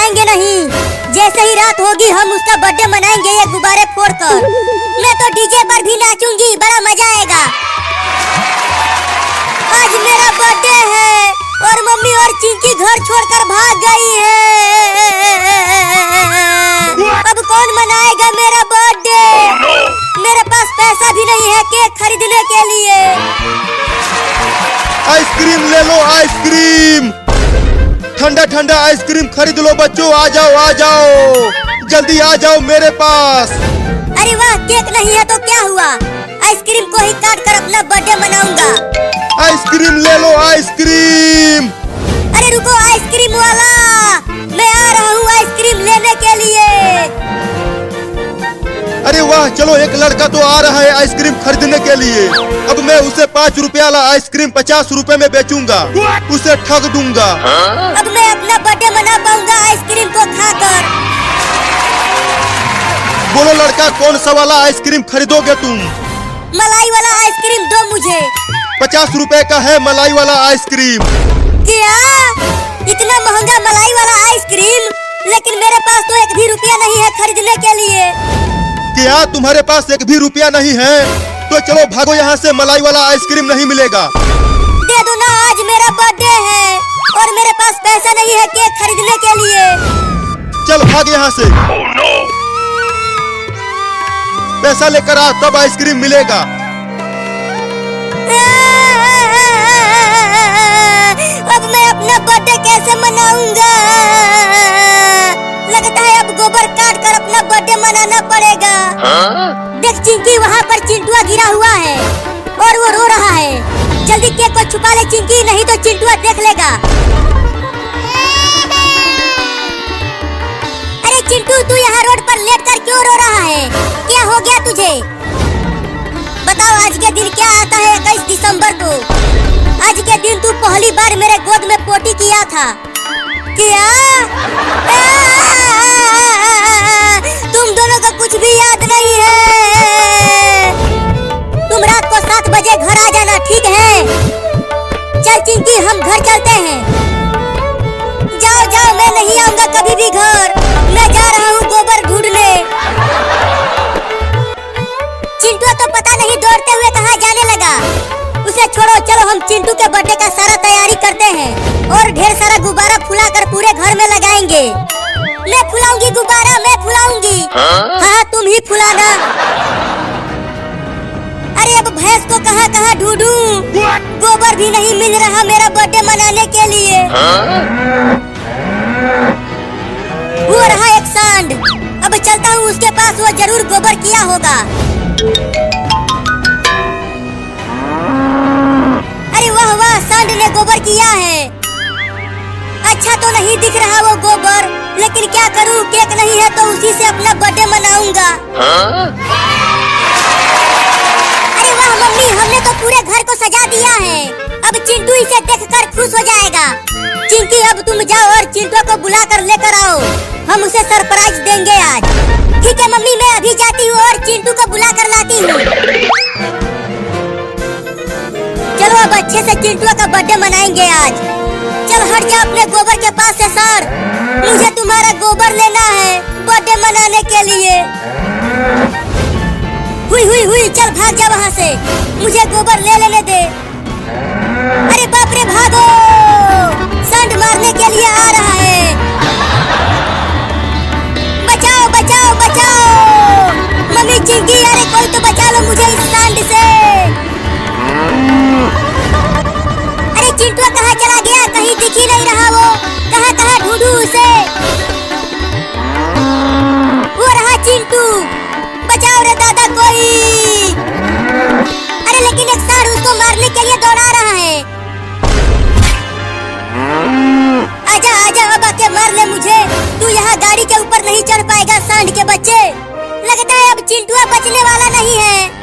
रुकेंगे नहीं। जैसे ही रात होगी हम उसका बर्थडे मनाएंगे ये गुब्बारे फोड़कर। मैं तो डीजे पर भी नाचूंगी, बड़ा मजा आएगा। आज मेरा बर्थडे है और मम्मी और चिंकी घर छोड़कर भाग गई है। अब कौन मनाएगा मेरा बर्थडे? मेरे पास पैसा भी नहीं है केक खरीदने के लिए। आइसक्रीम ले लो, आइसक्रीम, ठंडा ठंडा आइसक्रीम खरीद लो बच्चों। आ जाओ आ जाओ, जल्दी आ जाओ मेरे पास। अरे वाह, केक नहीं है तो क्या हुआ, आइसक्रीम को ही काट कर अपना बर्थडे मनाऊंगा। आइसक्रीम ले लो, आइसक्रीम। अरे रुको आइसक्रीम वाला, मैं आ रहा हूँ आइसक्रीम लेने के लिए। अरे वाह, चलो एक लड़का तो आ रहा है आइसक्रीम खरीदने के लिए। अब मैं उसे 5 रुपया वाला आइसक्रीम 50 रुपए में बेचूंगा, उसे ठग दूंगा। अब मैं अपना बर्थडे मना पाऊंगा आइसक्रीम को खाकर। बोलो लड़का, कौन सा वाला आइसक्रीम खरीदोगे तुम? मलाई वाला आइसक्रीम दो मुझे। 50 रुपए का है मलाई वाला आइसक्रीम। क्या इतना महंगा मलाई वाला आइसक्रीम? लेकिन मेरे पास तो 1 भी रुपया नहीं है खरीदने के लिए। क्या तुम्हारे पास 1 भी रुपया नहीं है? तो चलो भागो यहाँ से, मलाई वाला आइसक्रीम नहीं मिलेगा। दे दो ना, आज मेरा बर्थडे है और मेरे पास पैसा नहीं है केक खरीदने के लिए। चल भाग यहाँ से। पैसा लेकर आ, तब आइसक्रीम मिलेगा। अब मैं अपना बर्थडे कैसे मनाऊंगा? लगता है अब गोबर काट कर अपना बर्थडे मनाना पड़ेगा। देख चिंकी, वहाँ पर चिंटुआ गिरा हुआ है और वो रो रहा है। जल्दी केक को छुपा ले चिंकी, नहीं तो चिंटुआ देख लेगा। अरे चिंटू, तू यहाँ रोड पर लेटकर क्यों रो रहा है? क्या हो गया तुझे? बताओ आज के दिन क्या आता है 21 दिसंबर को? आज के दिन तू पहली बार मेरे गोद में पोटी किया था। क्या? तुम दोनों को कुछ भी याद नहीं है। तुम रात को 7 बजे घर आ जाना, ठीक है? चल चिंकी, हम घर चलते हैं। जाओ जाओ, मैं नहीं आऊंगा कभी भी घर। मैं जा रहा हूँ गोबर ढूंढने। चिंटू तो पता नहीं दौड़ते हुए कहाँ जाने लगा। उसे छोड़ो, चलो हम चिंटू के बर्थडे का सारा तैयारी करते हैं और ढेर सारा गुब्बारा फुलाकर पूरे घर में लगाएंगे। मैं फुलाऊंगी गुब्बारा, मैं फुलाऊंगी। हाँ तुम ही फुलाना। अरे अब भैंस को कहाँ कहाँ ढूंढूं? गोबर भी नहीं मिल रहा मेरा बर्थडे मनाने के लिए। वो रहा एक सांड, अब चलता हूँ उसके पास, वो जरूर गोबर किया होगा। अरे वाह वाह, सांड ने गोबर किया है। अच्छा तो नहीं दिख रहा वो गोबर, लेकिन क्या करूं, केक नहीं है तो उसी से अपना बर्थडे मनाऊंगा। अरे वाह मम्मी, हमने तो पूरे घर को सजा दिया है। अब चिंटू इसे देखकर खुश हो जाएगा। चिंकी, अब तुम जाओ और चिंटू को बुला कर लेकर आओ, हम उसे सरप्राइज देंगे आज। ठीक है मम्मी, मैं अभी जाती हूँ और चिंटू को बुला कर लाती हूँ। चलो अब अच्छे से चिंटू का बर्थडे मनाएंगे आज। चल हट जा अपने गोबर के पास से सर, मुझे तुम्हारा गोबर लेना है बर्थडे मनाने के लिए। हुई हुई हुई, चल भाग जा वहाँ से, मुझे गोबर ले लेने दे। अरे बाप रे, भागो, सांड मारने के लिए आ रहा है। बचाओ बचाओ बचाओ, मम्मी चिंकी, अरे कोई तो बचा लो मुझे इस सांड से। अरे चिंटू कहाँ चला गया? कहीं दिख ही नहीं रहा वो, कहाँ कहाँ ढूंढूं उसे? वो रहा चिंटू, बचाओ रे दादा कोई। अरे लेकिन एक सांड उसको मारने के लिए दौड़ा रहा है। आजा आजा, अब आके मार ले मुझे। तू यहाँ गाड़ी के ऊपर नहीं चढ़ पाएगा सांड के बच्चे। लगता है अब चिंटू बचने वाला नहीं है।